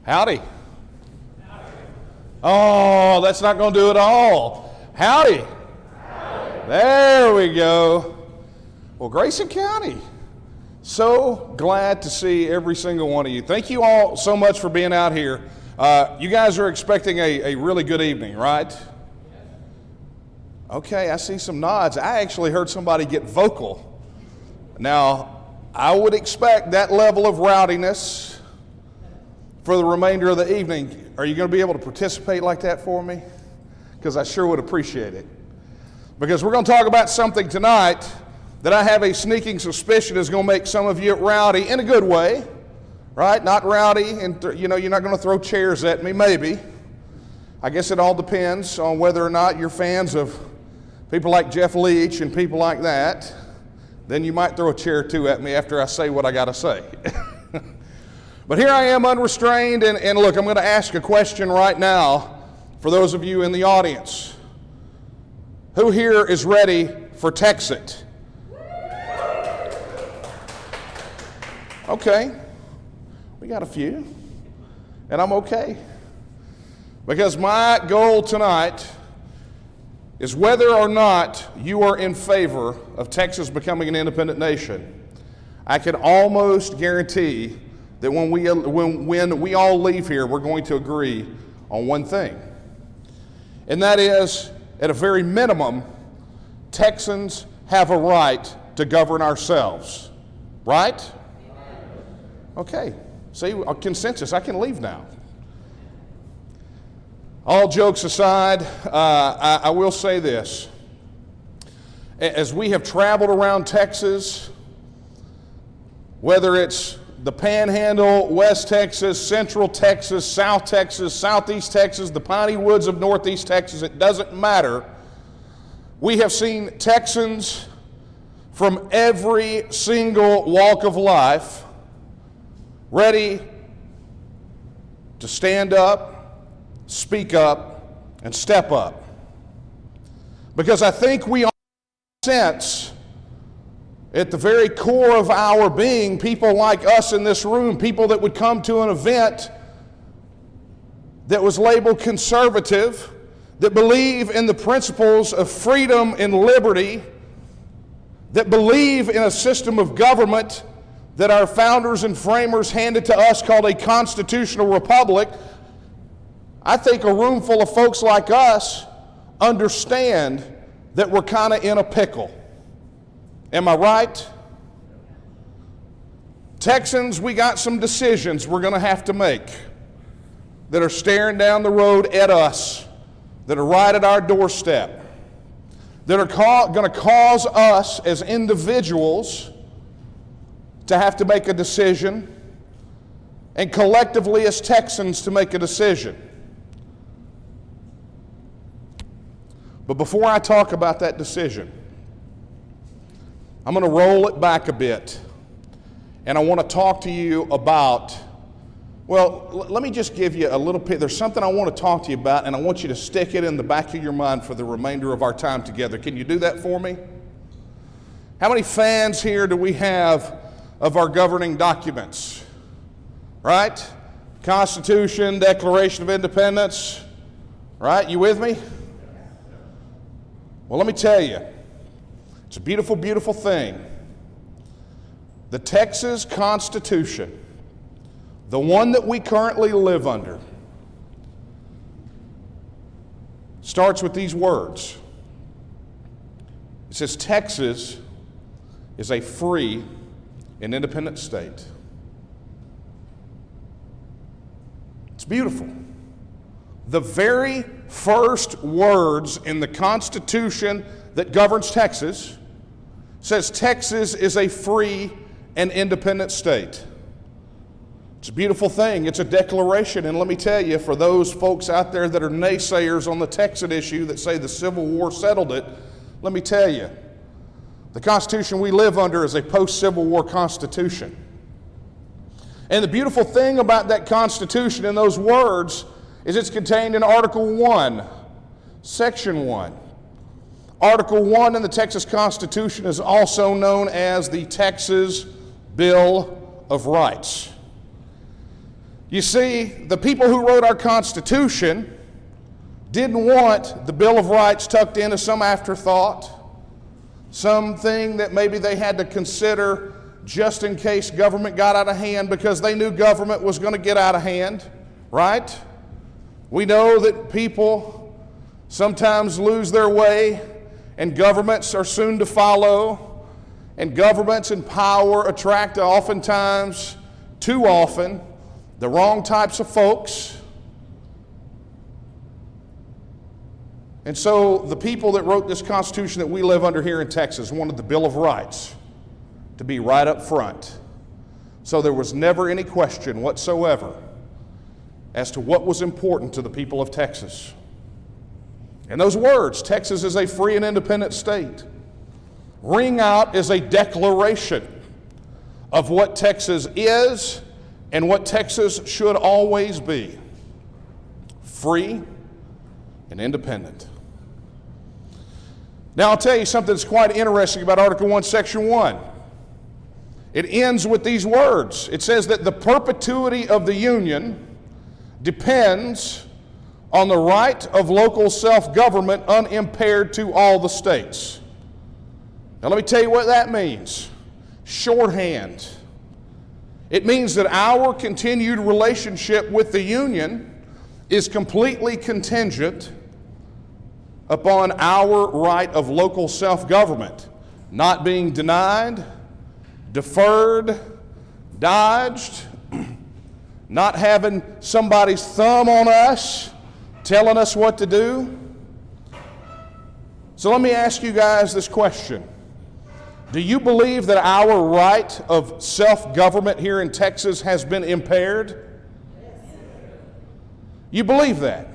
Howdy. Oh, that's not going to do it all. Howdy. There we go. Well, Grayson County, so glad to see every single one of you. Thank you all so much for being out here. You guys are expecting a really good evening, right? Okay, I see some nods. I actually heard somebody get vocal. Now, I would expect that level of rowdiness for the remainder of the evening. Are you going to be able to participate like that for me? Because I sure would appreciate it. Because we're going to talk about something tonight that I have a sneaking suspicion is going to make some of you rowdy in a good way, right? Not rowdy, and you're not going to throw chairs at me, maybe. I guess it all depends on whether or not you're fans of people like Jeff Leach and people like that. Then you might throw a chair or two at me after I say what I got to say. But here I am unrestrained, and look, I'm going to ask a question right now for those of you in the audience. Who here is ready for TEXIT? Okay, we got a few, and I'm okay. Because my goal tonight is whether or not you are in favor of Texas becoming an independent nation, I can almost guarantee that when we all leave here, we're going to agree on one thing. And that is, at a very minimum, Texans have a right to govern ourselves. Right? Okay. See, a consensus. I can leave now. All jokes aside, I will say this. As we have traveled around Texas, whether it's the Panhandle, West Texas, Central Texas, South Texas, Southeast Texas, the piney woods of Northeast Texas, it doesn't matter. We have seen Texans from every single walk of life ready to stand up, speak up, and step up. Because I think we all sense at the very core of our being, people like us in this room, people that would come to an event that was labeled conservative, that believe in the principles of freedom and liberty, that believe in a system of government that our founders and framers handed to us called a constitutional republic. I think a room full of folks like us understand that we're kind of in a pickle. Am I right? Texans, we got some decisions we're going to have to make that are staring down the road at us, that are right at our doorstep, that are going to cause us as individuals to have to make a decision, and collectively as Texans to make a decision. But before I talk about that decision, I'm going to roll it back a bit, and I want to talk to you about, let me just give you a little bit. There's something I want to talk to you about, and I want you to stick it in the back of your mind for the remainder of our time together. Can you do that for me? How many fans here do we have of our governing documents? Right? Constitution, Declaration of Independence. Right? You with me? Well, let me tell you. It's a beautiful, beautiful thing. The Texas Constitution, the one that we currently live under, starts with these words. It says, Texas is a free and independent state. It's beautiful. The very first words in the Constitution that governs Texas says Texas is a free and independent state. It's a beautiful thing. It's a declaration. And let me tell you, for those folks out there that are naysayers on the TEXIT issue that say the Civil War settled it, let me tell you, the Constitution we live under is a post-Civil War Constitution. And the beautiful thing about that Constitution and those words is it's contained in Article 1, Section 1. Article 1 in the Texas Constitution is also known as the Texas Bill of Rights. You see, the people who wrote our Constitution didn't want the Bill of Rights tucked into some afterthought, something that maybe they had to consider just in case government got out of hand, because they knew government was going to get out of hand, right? We know that people sometimes lose their way, and governments are soon to follow, and governments in power attract oftentimes, too often, the wrong types of folks. And so the people that wrote this Constitution that we live under here in Texas wanted the Bill of Rights to be right up front. So there was never any question whatsoever as to what was important to the people of Texas. And those words, Texas is a free and independent state, ring out as a declaration of what Texas is and what Texas should always be: free and independent. Now I'll tell you something that's quite interesting about Article 1, Section 1. It ends with these words. It says that the perpetuity of the Union depends on the right of local self-government unimpaired to all the states. Now let me tell you what that means. Shorthand. It means that our continued relationship with the Union is completely contingent upon our right of local self-government not being denied, deferred, dodged, not having somebody's thumb on us telling us what to do. So let me ask you guys this question. Do you believe that our right of self-government here in Texas has been impaired? You believe that?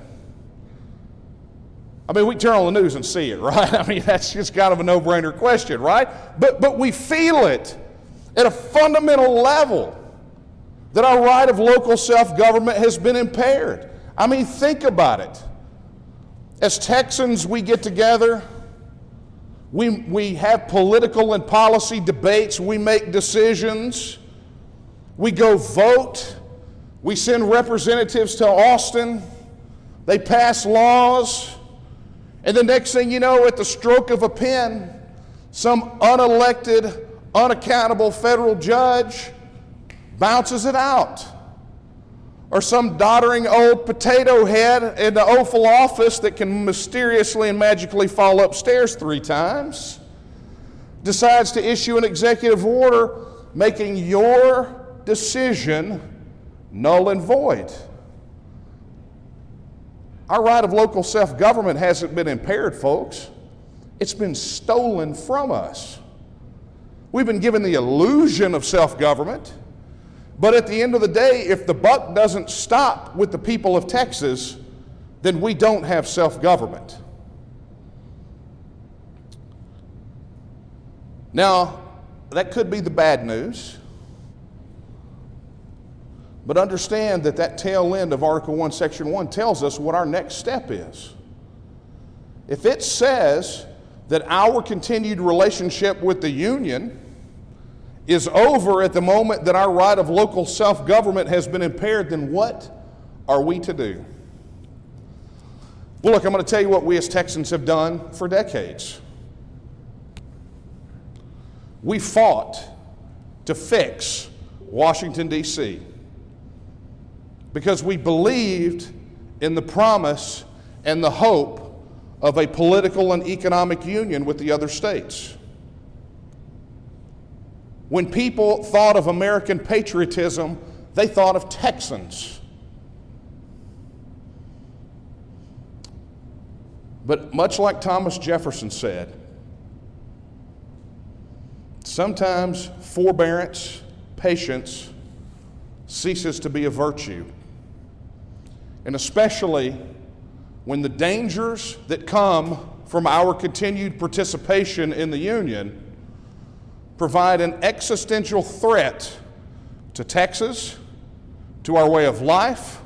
I mean, we turn on the news and see it, right? I mean, that's just kind of a no-brainer question, right? But we feel it at a fundamental level that our right of local self-government has been impaired. I mean, think about it. As Texans, we get together, we have political and policy debates, we make decisions, we go vote, we send representatives to Austin, they pass laws, and the next thing you know, at the stroke of a pen, some unelected, unaccountable federal judge bounces it out. Or some doddering old potato head in the Oval Office that can mysteriously and magically fall upstairs 3 times decides to issue an executive order making your decision null and void. Our right of local self-government hasn't been impaired, folks. It's been stolen from us. We've been given the illusion of self-government, but at the end of the day, if the buck doesn't stop with the people of Texas, then we don't have self-government. Now, that could be the bad news, but understand that that tail end of Article 1, Section 1 tells us what our next step is. If it says that our continued relationship with the Union is over at the moment that our right of local self-government has been impaired, then what are we to do? Well, look, I'm going to tell you what we as Texans have done for decades. We fought to fix Washington, D.C. because we believed in the promise and the hope of a political and economic union with the other states. When people thought of American patriotism, they thought of Texans. But much like Thomas Jefferson said, sometimes forbearance, patience, ceases to be a virtue. And especially when the dangers that come from our continued participation in the Union provide an existential threat to Texas, to our way of life,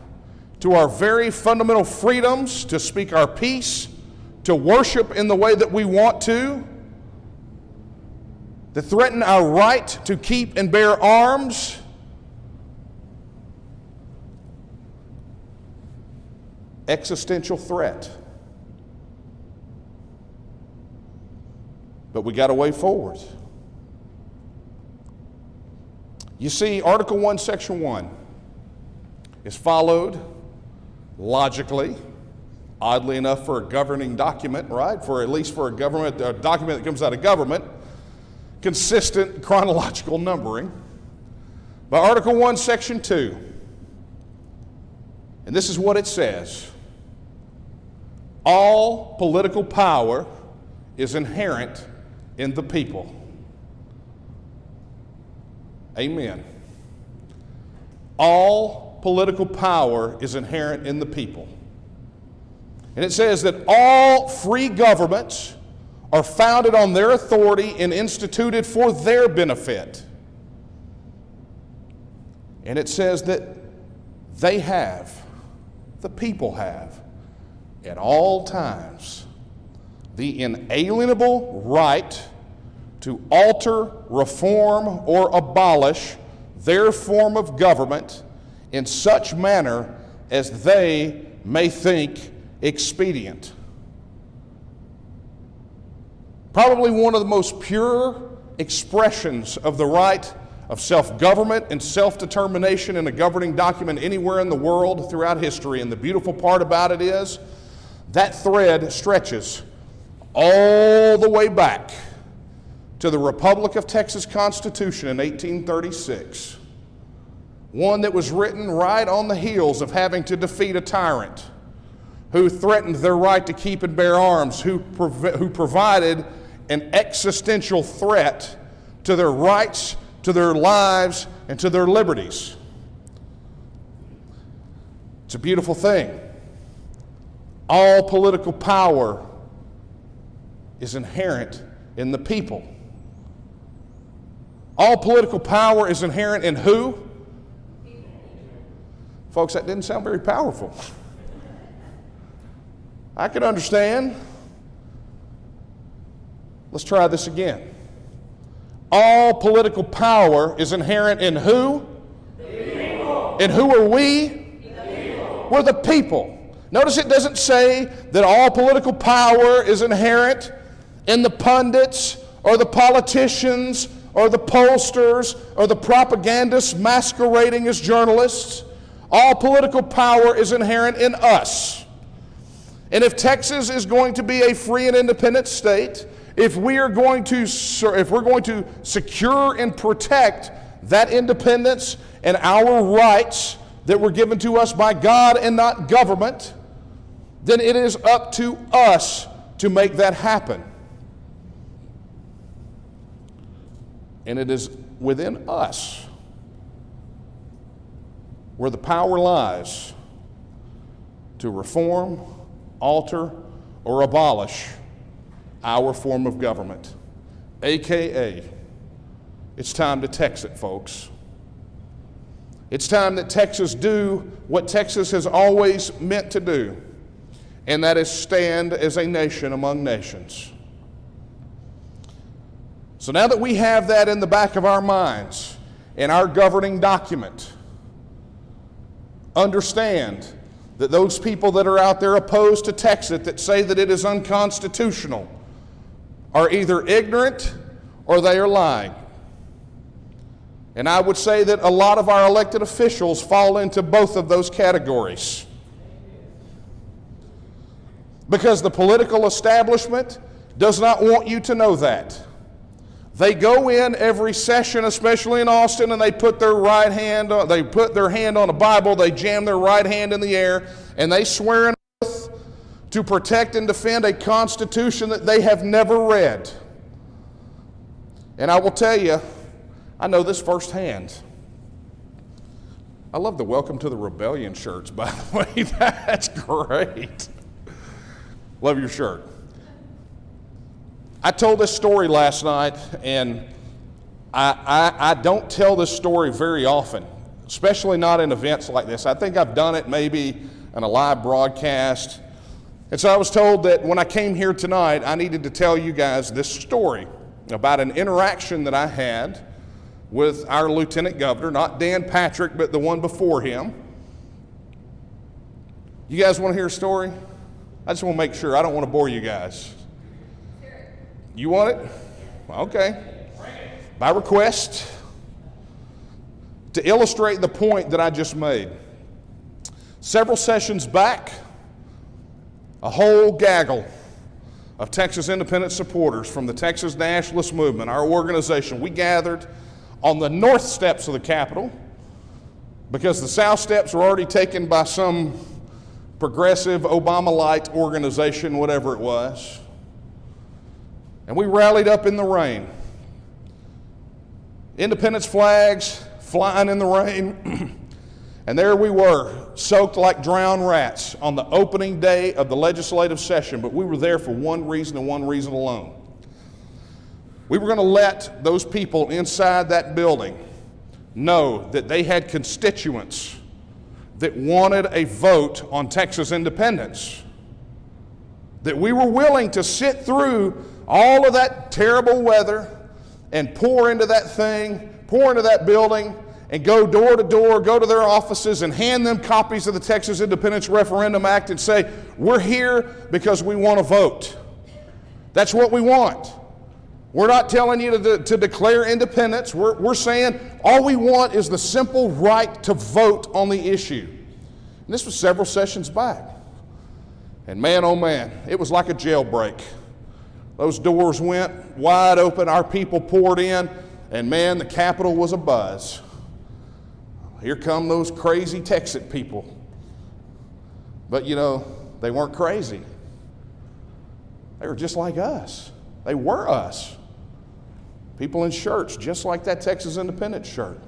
to our very fundamental freedoms to speak our peace, to worship in the way that we want to, that threaten our right to keep and bear arms, existential threat. But we got a way forward. You see, Article 1, Section 1 is followed logically, oddly enough for a governing document, right? For at least for a document that comes out of government, consistent chronological numbering. By Article 1, Section 2, and this is what it says: all political power is inherent in the people. Amen. All political power is inherent in the people. And it says that all free governments are founded on their authority and instituted for their benefit. And it says that they have, the people have, at all times, the inalienable right to alter, reform, or abolish their form of government in such manner as they may think expedient. Probably one of the most pure expressions of the right of self-government and self-determination in a governing document anywhere in the world throughout history. And the beautiful part about it is that thread stretches all the way back to the Republic of Texas Constitution in 1836, one that was written right on the heels of having to defeat a tyrant who threatened their right to keep and bear arms, who provided an existential threat to their rights, to their lives, and to their liberties. It's a beautiful thing. All political power is inherent in the people. All political power is inherent in who? Folks, that didn't sound very powerful. I can understand. Let's try this again. All political power is inherent in who? The people. And who are we? The people. We're the people. Notice it doesn't say that all political power is inherent in the pundits or the politicians or the pollsters or the propagandists masquerading as journalists. All political power is inherent in us. And if Texas is going to be a free and independent state, if we're going to secure and protect that independence and our rights that were given to us by God and not government, then it is up to us to make that happen. And it is within us where the power lies to reform, alter, or abolish our form of government. AKA, it's time to TEXIT, folks. It's time that Texas do what Texas has always meant to do, and that is stand as a nation among nations. So now that we have that in the back of our minds, in our governing document, understand that those people that are out there opposed to TEXIT that say that it is unconstitutional are either ignorant or they are lying. And I would say that a lot of our elected officials fall into both of those categories. Because the political establishment does not want you to know that. They go in every session, especially in Austin, and they put their hand on a Bible, they jam their right hand in the air, and they swear an oath to protect and defend a Constitution that they have never read. And I will tell you, I know this firsthand. I love the Welcome to the Rebellion shirts, by the way. That's great. Love your shirt. I told this story last night, and I don't tell this story very often, especially not in events like this. I think I've done it maybe in a live broadcast. And so I was told that when I came here tonight, I needed to tell you guys this story about an interaction that I had with our Lieutenant Governor, not Dan Patrick, but the one before him. You guys want to hear a story? I just want to make sure. I don't want to bore you guys. You want it? Okay. By request, to illustrate the point that I just made. Several sessions back, a whole gaggle of Texas independent supporters from the Texas Nationalist movement, our organization, we gathered on the north steps of the Capitol because the south steps were already taken by some progressive Obama-lite organization, whatever it was. And we rallied up in the rain. Independence flags flying in the rain. And there we were, soaked like drowned rats on the opening day of the legislative session, but we were there for one reason and one reason alone. We were going to let those people inside that building know that they had constituents that wanted a vote on Texas independence, that we were willing to sit through all of that terrible weather and pour into that thing, pour into that building, and go door to door, go to their offices and hand them copies of the Texas Independence Referendum Act and say, we're here because we want to vote. That's what we want. We're not telling you to declare independence. We're saying all we want is the simple right to vote on the issue. And this was several sessions back. And man, oh man, it was like a jailbreak. Those doors went wide open, our people poured in, and man, the Capitol was abuzz. Here come those crazy TEXIT people. But you know, they weren't crazy. They were just like us. They were us. People in shirts just like that Texas Independence shirt.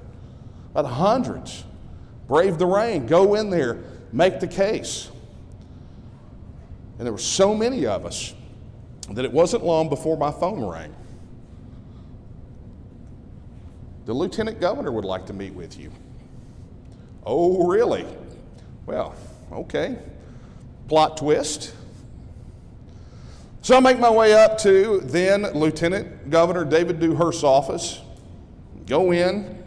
By the hundreds. Brave the rain, go in there, make the case. And there were so many of us that it wasn't long before my phone rang. The lieutenant governor would like to meet with you. Oh, really? Well, okay. Plot twist. So I make my way up to then Lieutenant Governor David Dewhurst's office, go in,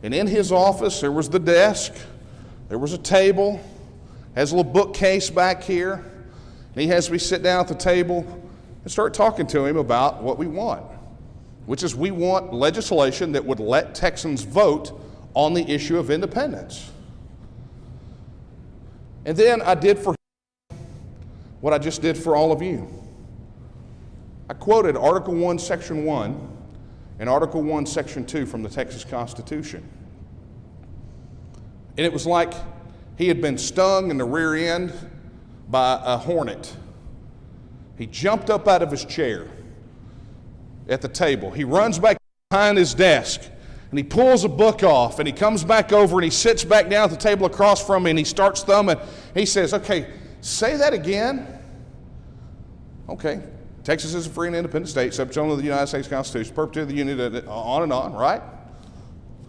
and in his office there was the desk, there was a table, has a little bookcase back here, and he has me sit down at the table and start talking to him about what we want, which is we want legislation that would let Texans vote on the issue of independence. And then I did for him what I just did for all of you. I quoted Article 1, Section 1 and Article 1, Section 2 from the Texas Constitution. And it was like he had been stung in the rear end by a hornet. He jumped up out of his chair at the table. He runs back behind his desk and he pulls a book off and he comes back over and he sits back down at the table across from me and he starts thumbing. He says, okay, say that again. Okay. Texas is a free and independent state, subject only to the United States Constitution, perpetuity of the Union, on and on, right?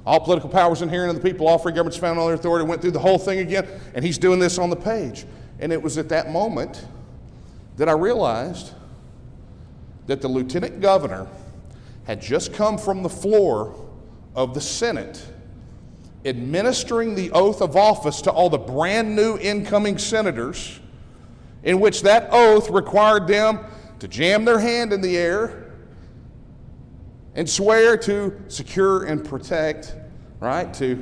All political powers inherent in the people, all free governments found on their authority, went through the whole thing again, and he's doing this on the page. And it was at that moment that I realized that the lieutenant governor had just come from the floor of the Senate, administering the oath of office to all the brand new incoming senators, in which that oath required them to jam their hand in the air and swear to secure and protect, right? To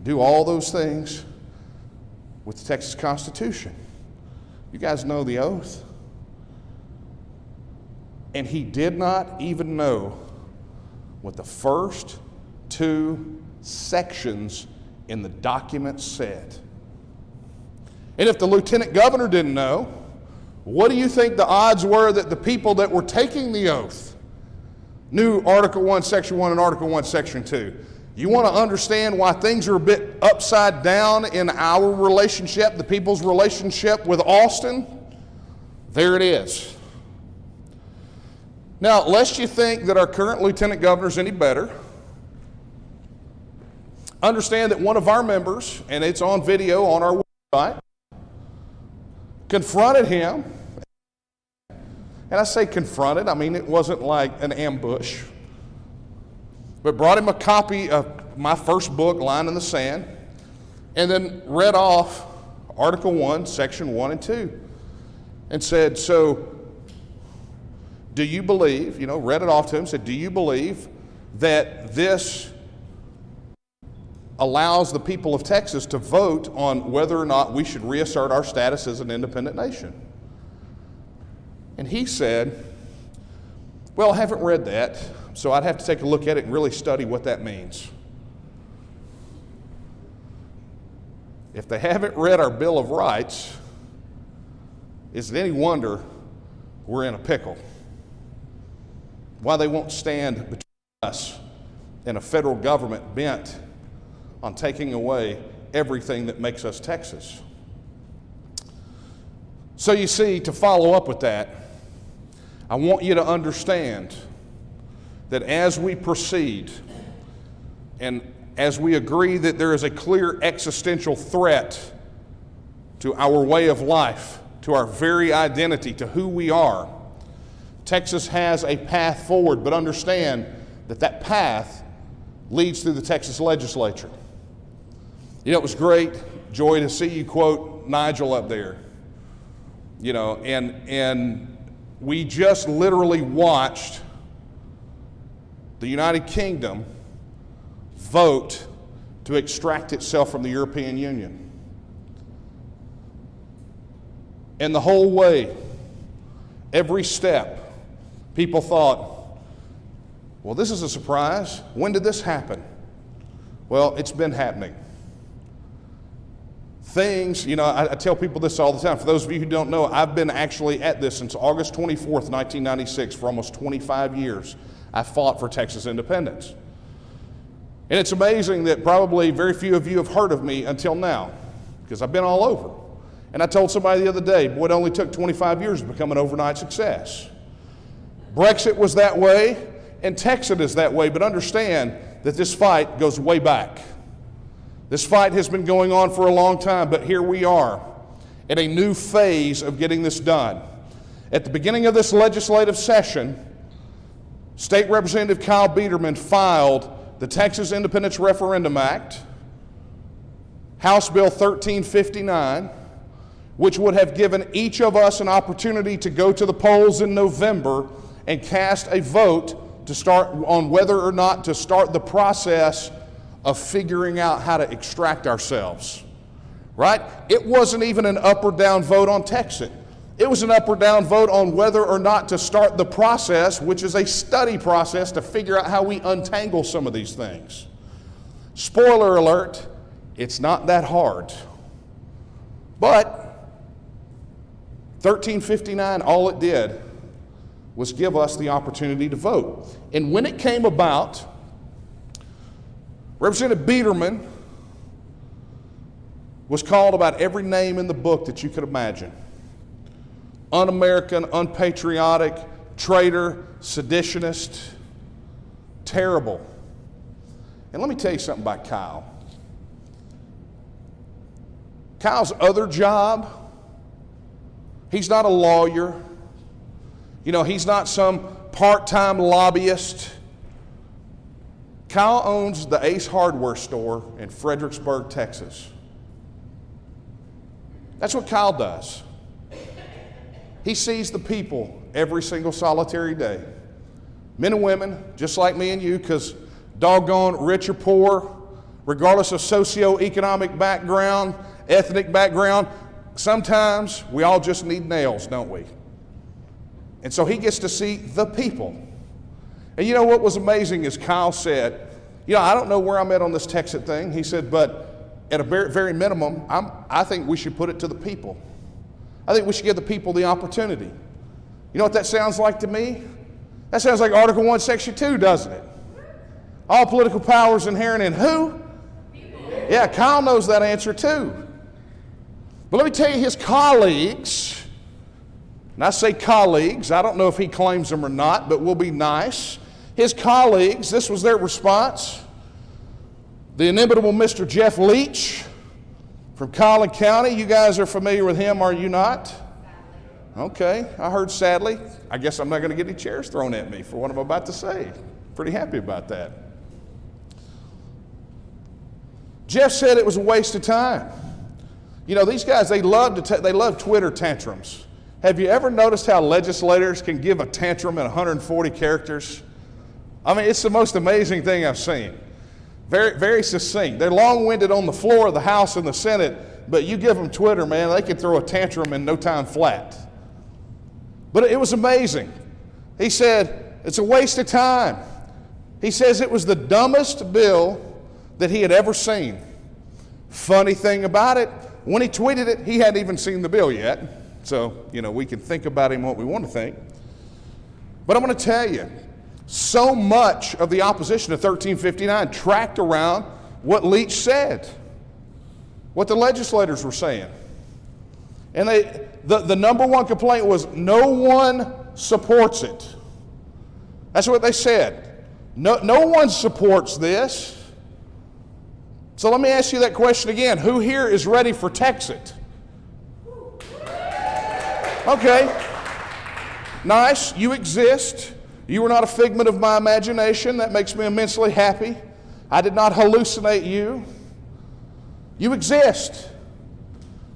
do all those things with the Texas Constitution. You guys know the oath. And he did not even know what the first two sections in the document said. And if the lieutenant governor didn't know, what do you think the odds were that the people that were taking the oath knew Article 1, Section 1 and Article 1, Section 2? You want to understand why things are a bit upside down in our relationship, the people's relationship with Austin? There it is. Now, lest you think that our current lieutenant governor is any better, understand that one of our members, and it's on video on our website, confronted him, and I say confronted, I mean it wasn't like an ambush, but brought him a copy of my first book, Line in the Sand, and then read off Article 1, Section 1 and 2, and said, so do you believe, read it off to him, said, do you believe that this allows the people of Texas to vote on whether or not we should reassert our status as an independent nation? And he said, well, I haven't read that, so I'd have to take a look at it and really study what that means. If they haven't read our Bill of Rights, is it any wonder we're in a pickle? Why they won't stand between us and a federal government bent on taking away everything that makes us Texas. So you see, to follow up with that, I want you to understand that as we proceed and as we agree that there is a clear existential threat to our way of life, to our very identity, to who we are, Texas has a path forward, but understand that that path leads through the Texas legislature. It was great, Joy, to see you quote Nigel up there. And we just literally watched the United Kingdom vote to extract itself from the European Union. And the whole way, every step, people thought, well, this is a surprise. When did this happen? Well, it's been happening. Things, I tell people this all the time. For those of you who don't know, I've been actually at this since August 24th, 1996, for almost 25 years. I fought for Texas independence. And it's amazing that probably very few of you have heard of me until now, because I've been all over. And I told somebody the other day, boy, it only took 25 years to become an overnight success. Brexit was that way, and TEXIT is that way, but understand that this fight goes way back. This fight has been going on for a long time, but here we are at a new phase of getting this done. At the beginning of this legislative session, State Representative Kyle Biederman filed the Texas Independence Referendum Act, House Bill 1359, which would have given each of us an opportunity to go to the polls in November and cast a vote to start on whether or not to start the process of figuring out how to extract ourselves, right? It wasn't even an up or down vote on TEXIT. It was an up or down vote on whether or not to start the process, which is a study process to figure out how we untangle some of these things. Spoiler alert, it's not that hard. But 1359, all it did was give us the opportunity to vote. And when it came about, Representative Biederman was called about every name in the book that you could imagine. Un-American, unpatriotic, traitor, seditionist, terrible. And let me tell you something about Kyle. Kyle's other job, he's not a lawyer. He's not some part-time lobbyist. Kyle owns the Ace Hardware store in Fredericksburg, Texas. That's what Kyle does. He sees the people every single solitary day. Men and women, just like me and you, because doggone rich or poor, regardless of socioeconomic background, ethnic background, sometimes we all just need nails, don't we? And so he gets to see the people. And what was amazing is Kyle said, I don't know where I'm at on this TEXIT thing. He said, but at a very minimum, I think we should put it to the people. I think we should give the people the opportunity. You know what that sounds like to me? That sounds like Article 1, Section 2, doesn't it? All political powers inherent in who? People. Yeah, Kyle knows that answer too. But let me tell you, his colleagues, and I say colleagues, I don't know if he claims them or not, but we'll be nice. His colleagues, this was their response. The inimitable Mr. Jeff Leach from Collin County. You guys are familiar with him, are you not? Okay, I heard sadly. I guess I'm not going to get any chairs thrown at me for what I'm about to say. Pretty happy about that. Jeff said it was a waste of time. You know, these guys, they love Twitter tantrums. Have you ever noticed how legislators can give a tantrum in 140 characters? I mean, it's the most amazing thing I've seen. Very, very succinct. They're long-winded on the floor of the House and the Senate, but you give them Twitter, man, they can throw a tantrum in no time flat. But it was amazing. He said, it's a waste of time. He says it was the dumbest bill that he had ever seen. Funny thing about it, when he tweeted it, he hadn't even seen the bill yet. So, you know, we can think about him what we want to think. But I'm going to tell you, so much of the opposition to 1359 tracked around what Leach said, what the legislators were saying. And the number one complaint was no one supports it. That's what they said. No one supports this. So let me ask you that question again. Who here is ready for TEXIT? Okay. Nice. You exist. You were not a figment of my imagination. That makes me immensely happy. I did not hallucinate you. You exist.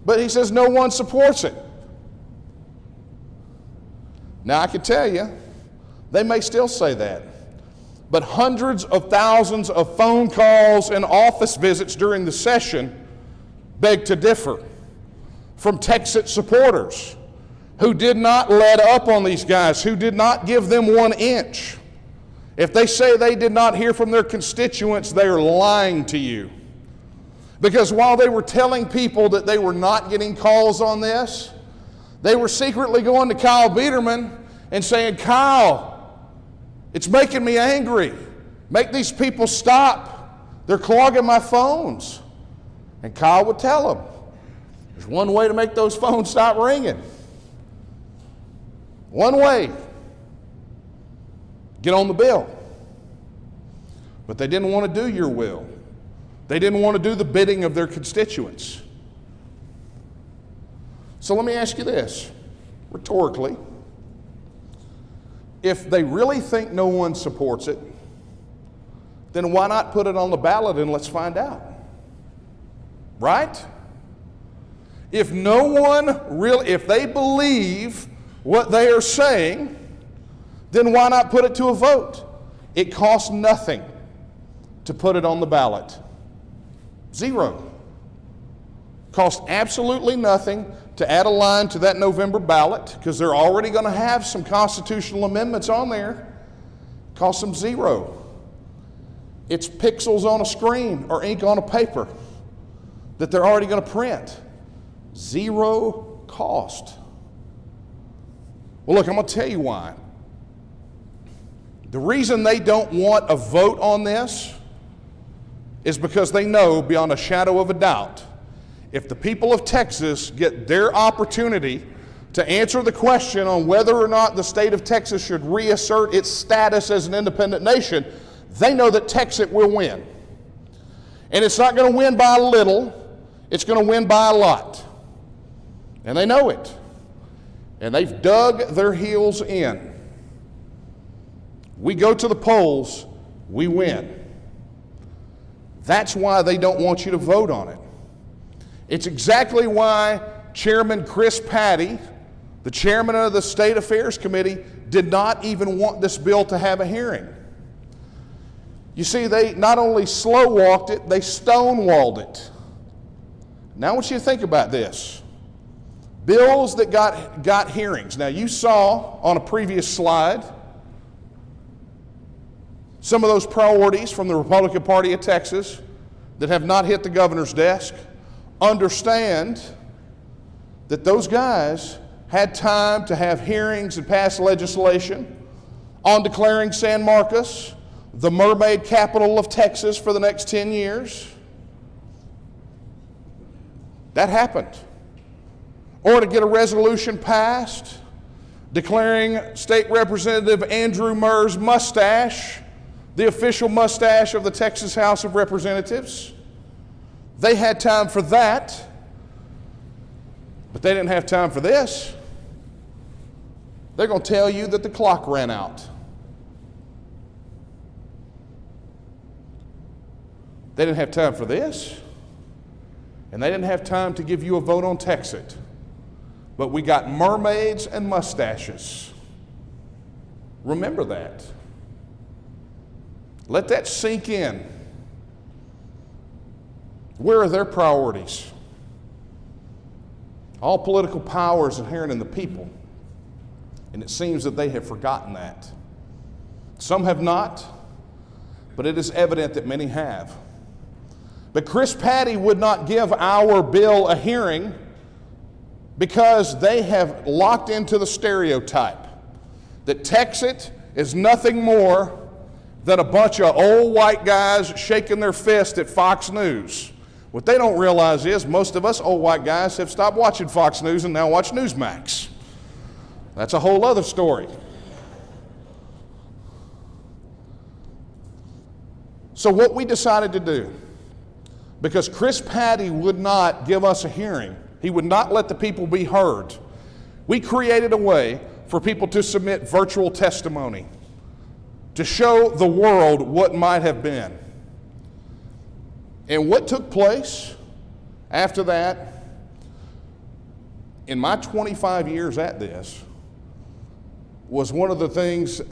But he says no one supports it. Now I can tell you, they may still say that. But hundreds of thousands of phone calls and office visits during the session beg to differ from TEXIT supporters who did not let up on these guys, who did not give them 1 inch. If they say they did not hear from their constituents, they are lying to you. Because while they were telling people that they were not getting calls on this, they were secretly going to Kyle Biederman and saying, Kyle, it's making me angry. Make these people stop. They're clogging my phones. And Kyle would tell them, there's one way to make those phones stop ringing. One way. Get on the bill. But they didn't want to do your will. They didn't want to do the bidding of their constituents. So let me ask you this, rhetorically. If they really think no one supports it, then why not put it on the ballot and let's find out? Right? If if they believe what they are saying, then why not put it to a vote? It costs nothing to put it on the ballot. Zero. Costs absolutely nothing to add a line to that November ballot, because they're already going to have some constitutional amendments on there. Costs them zero. It's pixels on a screen or ink on a paper that they're already going to print. Zero cost. Well, look, I'm going to tell you why. The reason they don't want a vote on this is because they know beyond a shadow of a doubt, if the people of Texas get their opportunity to answer the question on whether or not the state of Texas should reassert its status as an independent nation, they know that TEXIT will win. And it's not going to win by a little, it's going to win by a lot. And they know it. And they've dug their heels in. We go to the polls, we win. That's why they don't want you to vote on it. It's exactly why Chairman Chris Patty, the chairman of the State Affairs Committee, did not even want this bill to have a hearing. You see, they not only slow-walked it, they stonewalled it. Now I want you to think about this. Bills that got hearings. Now you saw on a previous slide some of those priorities from the Republican Party of Texas that have not hit the governor's desk. Understand that those guys had time to have hearings and pass legislation on declaring San Marcos the mermaid capital of Texas for the next 10 years. That happened. Or to get a resolution passed declaring State Representative Andrew Murr's mustache the official mustache of the Texas House of Representatives. They had time for that, but they didn't have time for this. They're going to tell you that the clock ran out. They didn't have time for this. And they didn't have time to give you a vote on TEXIT. But we got mermaids and mustaches. Remember that. Let that sink in. Where are their priorities? All political power is inherent in the people, and it seems that they have forgotten that. Some have not, but it is evident that many have. But Chris Patty would not give our bill a hearing because they have locked into the stereotype that TEXIT is nothing more than a bunch of old white guys shaking their fist at Fox News. What they don't realize is most of us old white guys have stopped watching Fox News and now watch Newsmax. That's a whole other story. So what we decided to do, because Chris Patty would not give us a hearing, he would not let the people be heard, we created a way for people to submit virtual testimony to show the world what might have been. And what took place after that, in my 25 years at this, was one of the things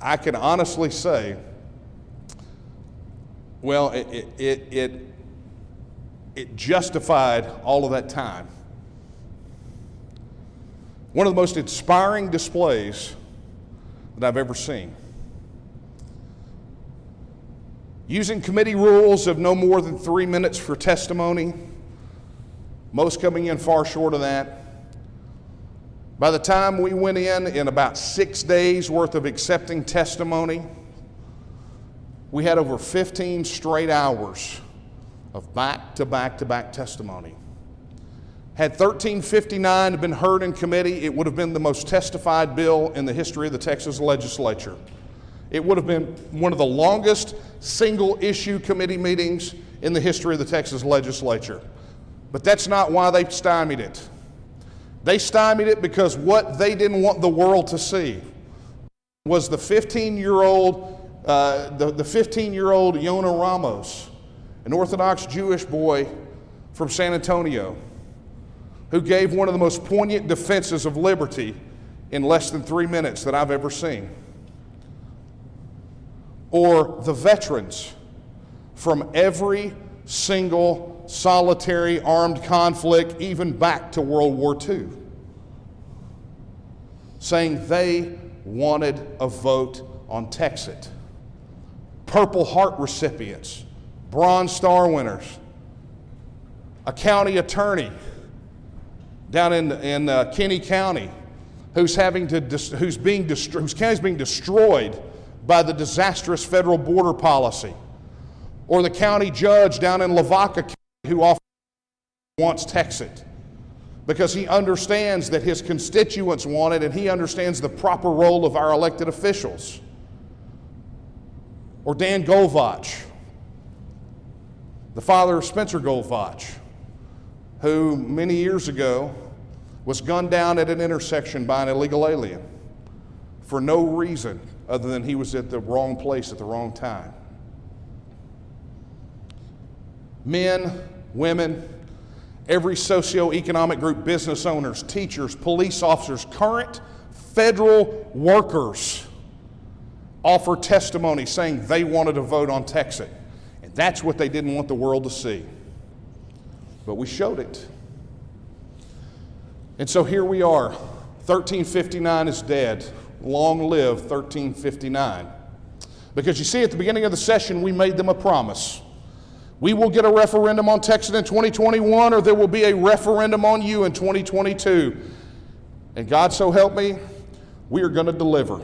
I can honestly say, well, it justified all of that time. One of the most inspiring displays that I've ever seen. Using committee rules of no more than 3 minutes for testimony, most coming in far short of that. By the time we went in about 6 days worth of accepting testimony, we had over 15 straight hours of back-to-back-to-back testimony. Had 1359 been heard in committee, it would have been the most testified bill in the history of the Texas legislature. It would have been one of the longest single-issue committee meetings in the history of the Texas legislature. But that's not why they stymied it. They stymied it because what they didn't want the world to see was the 15-year-old Yona Ramos, an Orthodox Jewish boy from San Antonio, who gave one of the most poignant defenses of liberty in less than 3 minutes that I've ever seen. Or the veterans from every single solitary armed conflict, even back to World War II, saying they wanted a vote on TEXIT. Purple Heart recipients, Bronze Star winners, a county attorney down in Kinney County whose county's being destroyed by the disastrous federal border policy, or the county judge down in Lavaca County who often wants TEXIT because he understands that his constituents want it and he understands the proper role of our elected officials. Or Dan Goldvach, the father of Spencer Goldvach, who many years ago was gunned down at an intersection by an illegal alien for no reason other than he was at the wrong place at the wrong time. Men, women, every socioeconomic group, business owners, teachers, police officers, current federal workers offer testimony saying they wanted to vote on TEXIT. And that's what they didn't want the world to see. But we showed it. And so here we are. 1359 is dead. Long live 1359. Because you see, at the beginning of the session, we made them a promise. We will get a referendum on TEXIT in 2021, or there will be a referendum on you in 2022. And God so help me, we are going to deliver.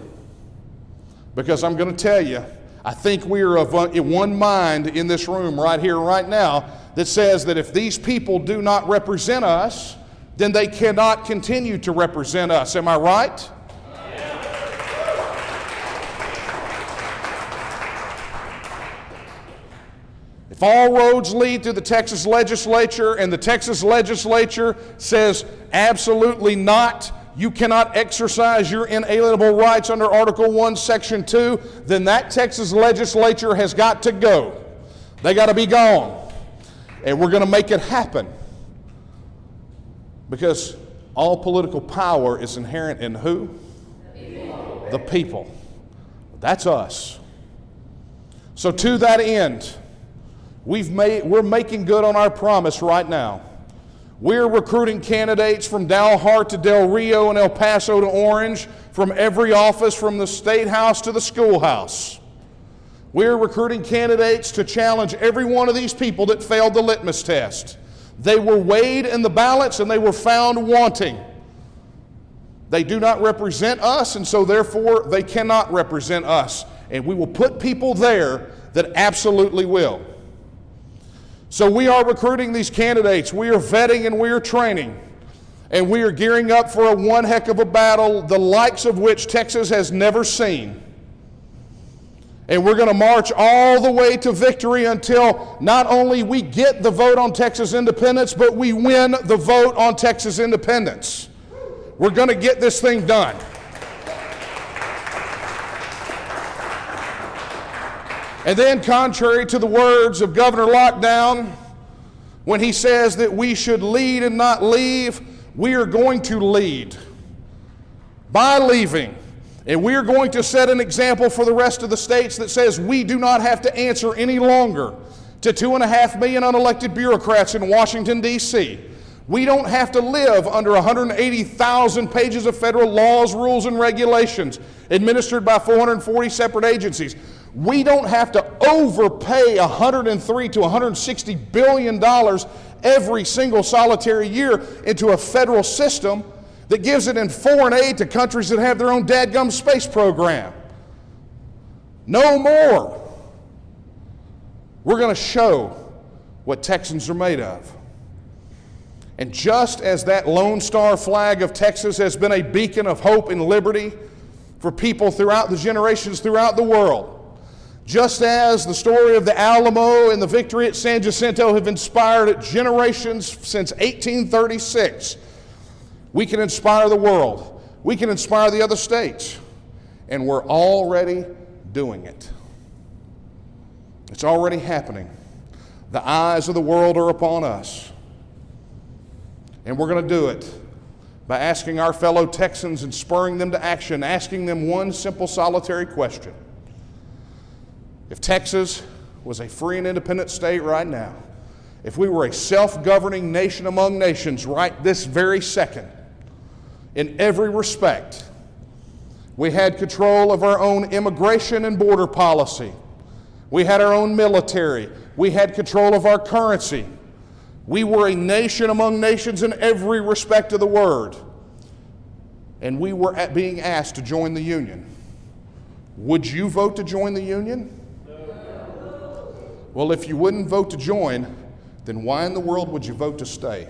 Because I'm going to tell you, I think we are of one mind in this room right here, right now, that says that if these people do not represent us, then they cannot continue to represent us. Am I right? If all roads lead to the Texas legislature and the Texas legislature says absolutely not, you cannot exercise your inalienable rights under Article 1, Section 2, then that Texas legislature has got to go. They got to be gone. And we're going to make it happen. Because all political power is inherent in who? The people. That's us. So to that end, we're making good on our promise right now. We're recruiting candidates from Dalhart to Del Rio and El Paso to Orange, from every office, from the State House to the schoolhouse. We're recruiting candidates to challenge every one of these people that failed the litmus test. They were weighed in the balance and they were found wanting. They do not represent us, and so therefore they cannot represent us. And we will put people there that absolutely will. So we are recruiting these candidates. We are vetting and we are training. And we are gearing up for a one heck of a battle, the likes of which Texas has never seen. And we're going to march all the way to victory until not only we get the vote on Texas independence, but we win the vote on Texas independence. We're going to get this thing done. And then, contrary to the words of Governor Lockdown, when he says that we should lead and not leave, we are going to lead by leaving. And we are going to set an example for the rest of the states that says we do not have to answer any longer to 2.5 million unelected bureaucrats in Washington, D.C. We don't have to live under 180,000 pages of federal laws, rules, and regulations administered by 440 separate agencies. We don't have to overpay $103 to $160 billion every single solitary year into a federal system that gives it in foreign aid to countries that have their own dadgum space program. No more. We're going to show what Texans are made of. And just as that Lone Star flag of Texas has been a beacon of hope and liberty for people throughout the generations throughout the world, just as the story of the Alamo and the victory at San Jacinto have inspired generations since 1836, we can inspire the world. We can inspire the other states. And we're already doing it. It's already happening. The eyes of the world are upon us. And we're going to do it by asking our fellow Texans and spurring them to action, asking them one simple solitary question. If Texas was a free and independent state right now, if we were a self-governing nation among nations right this very second, in every respect, we had control of our own immigration and border policy, we had our own military, we had control of our currency, we were a nation among nations in every respect of the word, and we were being asked to join the Union, would you vote to join the Union? Well, if you wouldn't vote to join, then why in the world would you vote to stay?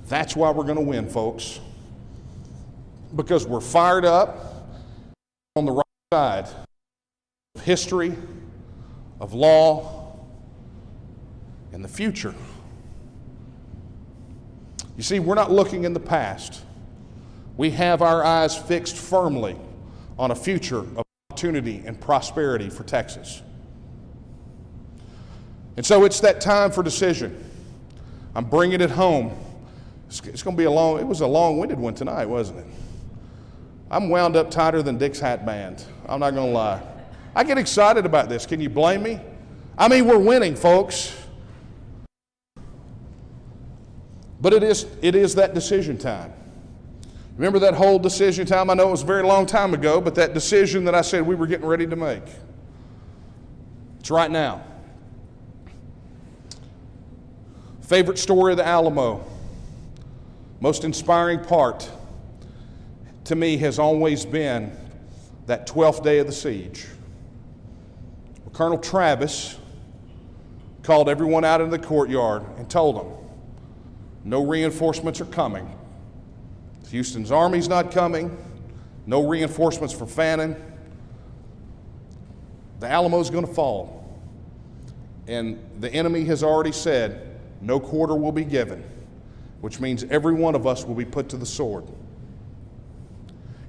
That's why we're going to win, folks. Because we're fired up on the right side of history, of law, and the future. You see, we're not looking in the past. We have our eyes fixed firmly on a future of opportunity and prosperity for Texas. And so it's that time for decision. I'm bringing it home. It's going to be it was a long-winded one tonight, wasn't it? I'm wound up tighter than Dick's hat band. I'm not going to lie. I get excited about this. Can you blame me? I mean, we're winning, folks. But it is that decision time. Remember that whole decision time? I know it was a very long time ago, but that decision that I said we were getting ready to make. It's right now. Favorite story of the Alamo, most inspiring part to me has always been that 12th day of the siege. Colonel Travis called everyone out into the courtyard and told them, no reinforcements are coming. Houston's army's not coming. No reinforcements for Fannin. The Alamo's going to fall. And the enemy has already said, no quarter will be given, which means every one of us will be put to the sword.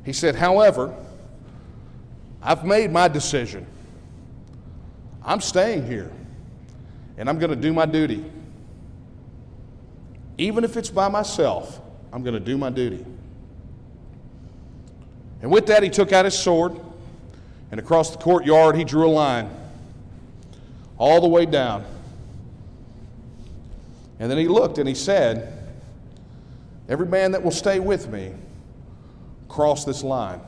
He said, however, I've made my decision. I'm staying here, and I'm going to do my duty. Even if it's by myself, I'm going to do my duty. And with that, he took out his sword, and across the courtyard, he drew a line all the way down. And then he looked and he said, every man that will stay with me, cross this line.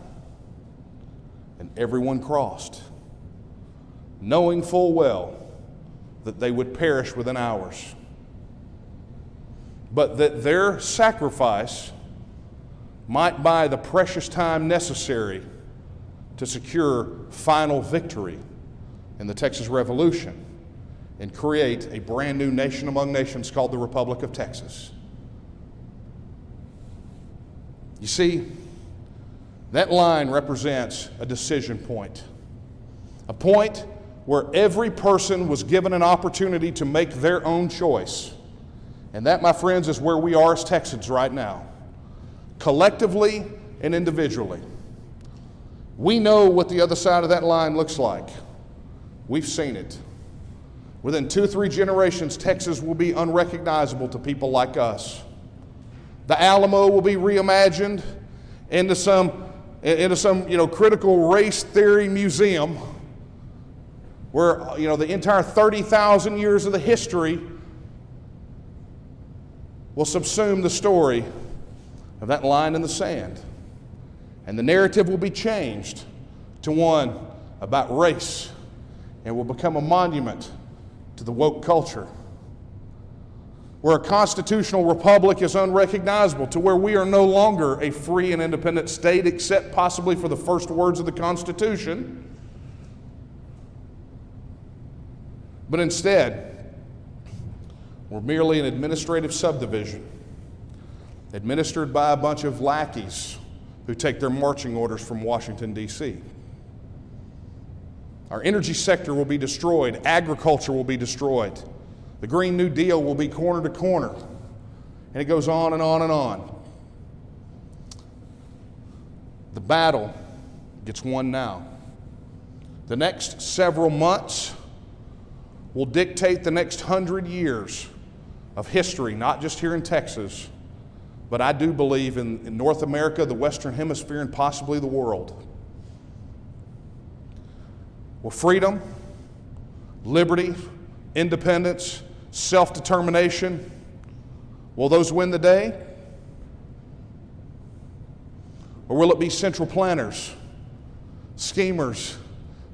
And everyone crossed, knowing full well that they would perish within hours, but that their sacrifice might buy the precious time necessary to secure final victory in the Texas Revolution and create a brand new nation among nations called the Republic of Texas. You see, that line represents a decision point, a point where every person was given an opportunity to make their own choice. And that, my friends, is where we are as Texans right now, collectively and individually. We know what the other side of that line looks like. We've seen it. Within 2 or 3 generations, Texas will be unrecognizable to people like us. The Alamo will be reimagined into some critical race theory museum where the entire 30,000 years of the history will subsume the story of that line in the sand. And the narrative will be changed to one about race and will become a monument to the woke culture. Where a constitutional republic is unrecognizable, to where we are no longer a free and independent state except possibly for the first words of the Constitution. But instead, we're merely an administrative subdivision administered by a bunch of lackeys who take their marching orders from Washington, D.C. Our energy sector will be destroyed. Agriculture will be destroyed. The Green New Deal will be corner to corner. And it goes on and on and on. The battle gets won now. The next several months will dictate the next 100 years of history, not just here in Texas, but I do believe in North America, the Western Hemisphere, and possibly the world. Will freedom, liberty, independence, self-determination, will those win the day? Or will it be central planners, schemers,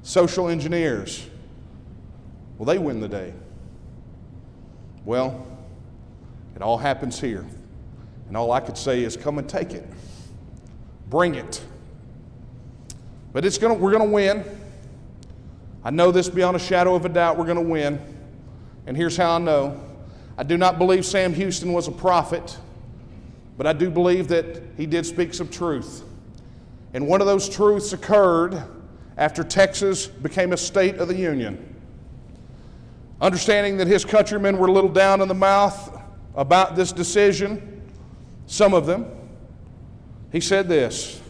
social engineers? Will they win the day? Well, it all happens here. And all I could say is come and take it. Bring it. But we're going to win. I know this beyond a shadow of a doubt, we're going to win. And here's how I know. I do not believe Sam Houston was a prophet, but I do believe that he did speak some truth. And one of those truths occurred after Texas became a state of the Union. Understanding that his countrymen were a little down in the mouth about this decision, some of them, he said this.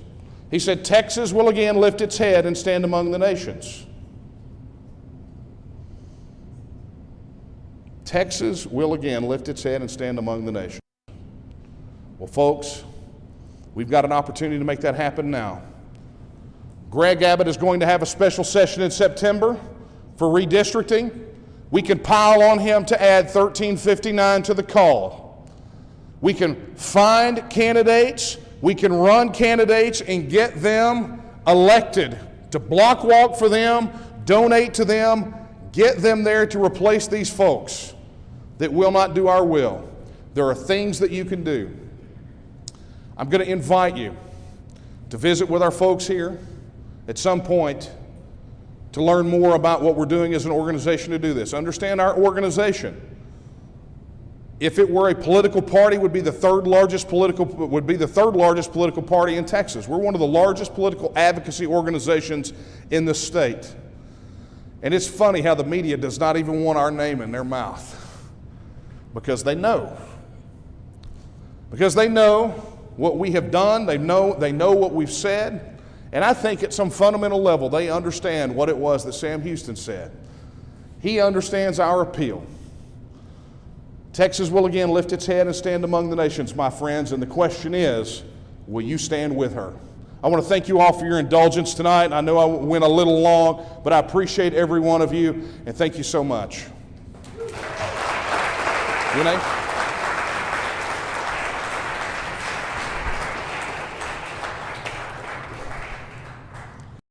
He said, Texas will again lift its head and stand among the nations. Texas will again lift its head and stand among the nations. Well, folks, we've got an opportunity to make that happen now. Greg Abbott is going to have a special session in September for redistricting. We can pile on him to add 1359 to the call. We can find candidates, we can run candidates and get them elected, to block walk for them, donate to them, get them there to replace these folks that will not do our will. There are things that you can do. I'm going to invite you to visit with our folks here at some point to learn more about what we're doing as an organization to do this. Understand our organization. If it were a political party, would be the third largest political party in Texas. We're one of the largest political advocacy organizations in the state. And it's funny how the media does not even want our name in their mouth, because they know. Because they know what we have done, they know what we've said, and I think at some fundamental level they understand what it was that Sam Houston said. He understands our appeal. Texas will again lift its head and stand among the nations, my friends, and the question is, will you stand with her? I want to thank you all for your indulgence tonight. I know I went a little long, but I appreciate every one of you, and thank you so much. Your name?